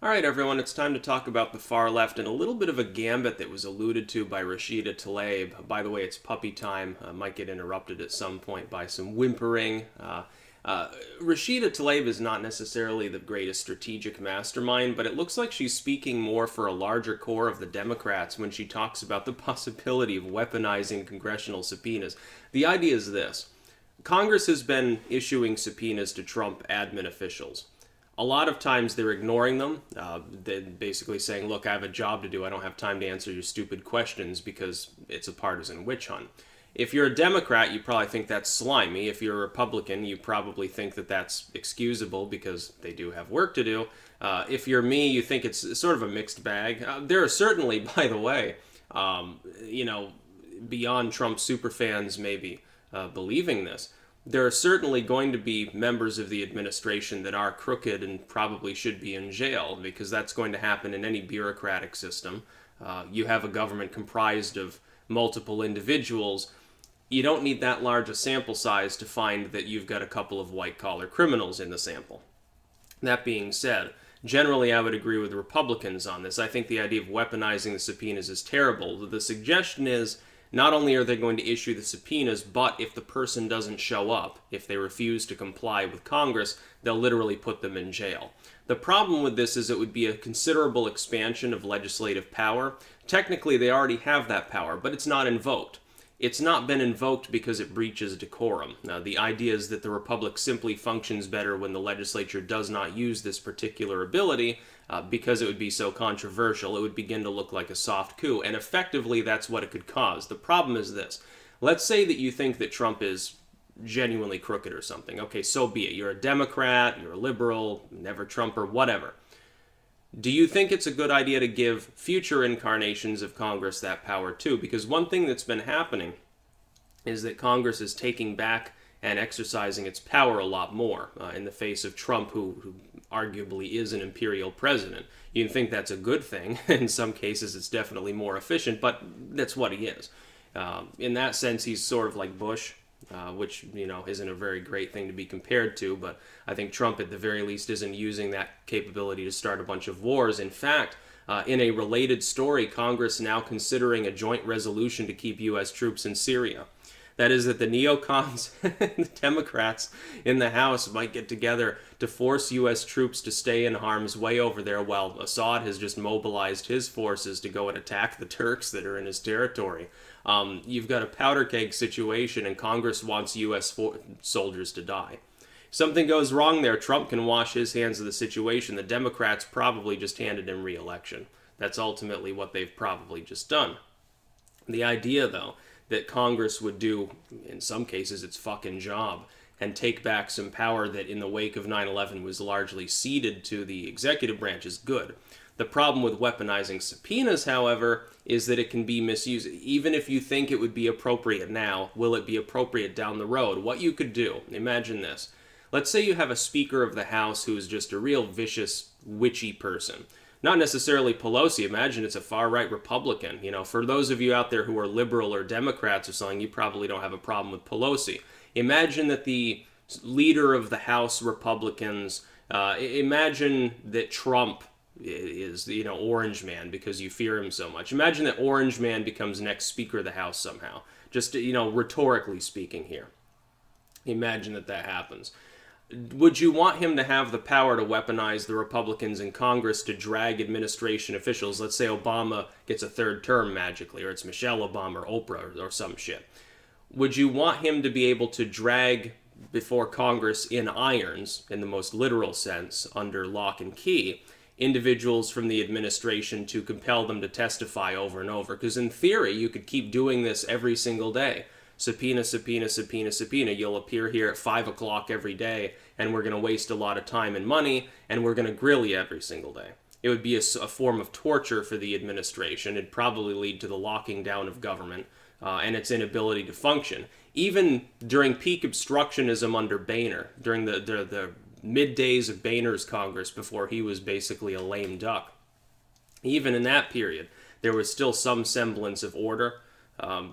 All right, everyone, it's time to talk about the far left and a little bit of a gambit that was alluded to by Rashidatlaib. By the way, it's puppy time. Might get interrupted at some point by some whimpering. Rashidatlaib is not necessarily the greatest strategic mastermind, but it looks like she's speaking more for a larger core of the Democrats when she talks about the possibility of weaponizing congressional subpoenas. The idea is this. Congress has been issuing subpoenas to Trump admin officials. A lot of times they're ignoring them. They're basically saying, look, I have a job to do. I don't have time to answer your stupid questions because it's a partisan witch hunt. If you're a Democrat, you probably think that's slimy. If you're a Republican, you probably think that that's excusable because they do have work to do. If you're me, you think it's sort of a mixed bag. There are certainly, by the way, beyond Trump superfans maybe believing this, there are certainly going to be members of the administration that are crooked and probably should be in jail because that's going to happen in any bureaucratic system. You have a government comprised of multiple individuals. You don't need that large a sample size to find that you've got a couple of white-collar criminals in the sample. That being said, generally I would agree with Republicans on this. I think the idea of weaponizing the subpoenas is terrible. The suggestion is not only are they going to issue the subpoenas, but if the person doesn't show up, if they refuse to comply with Congress, they'll literally put them in jail. The problem with this is it would be a considerable expansion of legislative power. Technically, they already have that power, but it's not invoked. It's not been invoked because it breaches decorum. Now, the idea is that the Republic simply functions better when the legislature does not use this particular ability because it would be so controversial. It would begin to look like a soft coup, and effectively that's what it could cause. The problem is this. Let's say that you think that Trump is genuinely crooked or something. Okay, so be it. You're a Democrat, you're a liberal, never Trumper, whatever. Do you think it's a good idea to give future incarnations of Congress that power too? Because one thing that's been happening is that Congress is taking back and exercising its power a lot more in the face of Trump, who arguably is an imperial president. You can think that's a good thing. In some cases, it's definitely more efficient, but that's what he is. In that sense, he's sort of like Bush, which, isn't a very great thing to be compared to, but I think Trump at the very least isn't using that capability to start a bunch of wars. In fact, in a related story, Congress now considering a joint resolution to keep U.S. troops in Syria. That is that the neocons and the Democrats in the House might get together to force U.S. troops to stay in harm's way over there while Assad has just mobilized his forces to go and attack the Turks that are in his territory. You've got a powder keg situation, and Congress wants U.S. soldiers to die. Something goes wrong there, Trump can wash his hands of the situation. The Democrats probably just handed him re-election. That's ultimately what they've probably just done. The idea, though, that Congress would do, in some cases, its fucking job and take back some power that in the wake of 9/11 was largely ceded to the executive branch is good. The problem with weaponizing subpoenas, however, is that it can be misused. Even if you think it would be appropriate now, will it be appropriate down the road? What you could do, imagine this. Let's say you have a Speaker of the House who is just a real vicious, witchy person. Not necessarily Pelosi. Imagine it's a far-right Republican. For those of you out there who are liberal or Democrats or something, you probably don't have a problem with Pelosi. Imagine that the leader of the House Republicans, imagine that Trump is, Orange Man because you fear him so much. Imagine that Orange Man becomes next Speaker of the House somehow. Just, rhetorically speaking here. Imagine that happens. Would you want him to have the power to weaponize the Republicans in Congress to drag administration officials? Let's say Obama gets a third term magically, or it's Michelle Obama or Oprah or some shit. Would you want him to be able to drag before Congress in irons, in the most literal sense, under lock and key, individuals from the administration to compel them to testify over and over? Because in theory, you could keep doing this every single day. Subpoena, subpoena, subpoena, subpoena. You'll appear here at 5 o'clock every day, and we're going to waste a lot of time and money, and we're going to grill you every single day. It would be a form of torture for the administration. It'd probably lead to the locking down of government and its inability to function. Even during peak obstructionism under Boehner, during the mid-days of Boehner's Congress before he was basically a lame duck, even in that period, there was still some semblance of order.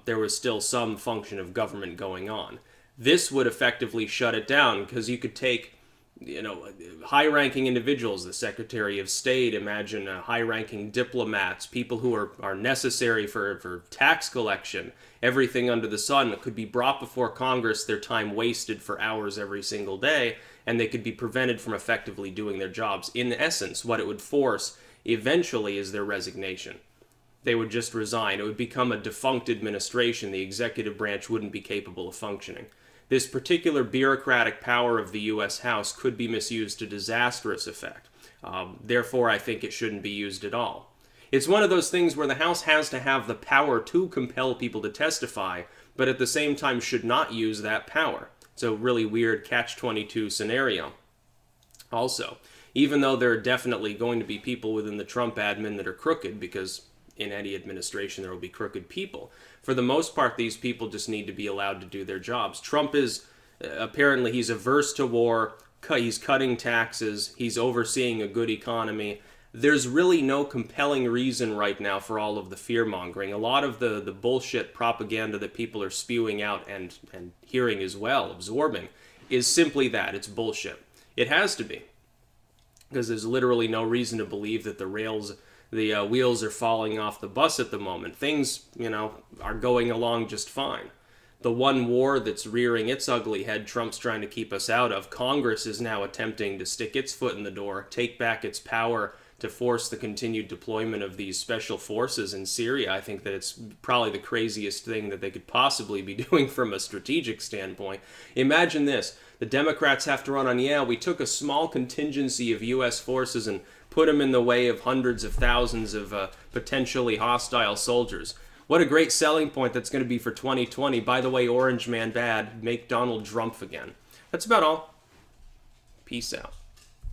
There was still some function of government going on. This would effectively shut it down because you could take high-ranking individuals, the Secretary of State, imagine high-ranking diplomats, people who are necessary for tax collection, everything under the sun could be brought before Congress, their time wasted for hours every single day, and they could be prevented from effectively doing their jobs. In essence, what it would force eventually is their resignation. They would just resign. It would become a defunct administration. The executive branch wouldn't be capable of functioning. This particular bureaucratic power of the U.S. House could be misused to disastrous effect. Therefore, I think it shouldn't be used at all. It's one of those things where the House has to have the power to compel people to testify, but at the same time should not use that power. It's a really weird catch-22 scenario. Also, even though there are definitely going to be people within the Trump admin that are crooked, because in any administration there will be crooked people, for the most part these people just need to be allowed to do their jobs. Trump is, apparently he's averse to war, he's cutting taxes, he's overseeing a good economy. There's really no compelling reason right now for all of the fear-mongering. A lot of the bullshit propaganda that people are spewing out and hearing as well, absorbing, is simply that. It's bullshit. It has to be. Because there's literally no reason to believe that the wheels are falling off the bus at the moment. Things, are going along just fine. The one war that's rearing its ugly head, Trump's trying to keep us out of. Congress is now attempting to stick its foot in the door, take back its power to force the continued deployment of these special forces in Syria. I think that it's probably the craziest thing that they could possibly be doing from a strategic standpoint. Imagine this. The Democrats have to run on, we took a small contingency of U.S. forces and put them in the way of hundreds of thousands of potentially hostile soldiers. What a great selling point that's going to be for 2020. By the way, Orange Man bad, make Donald Trump again. That's about all. Peace out.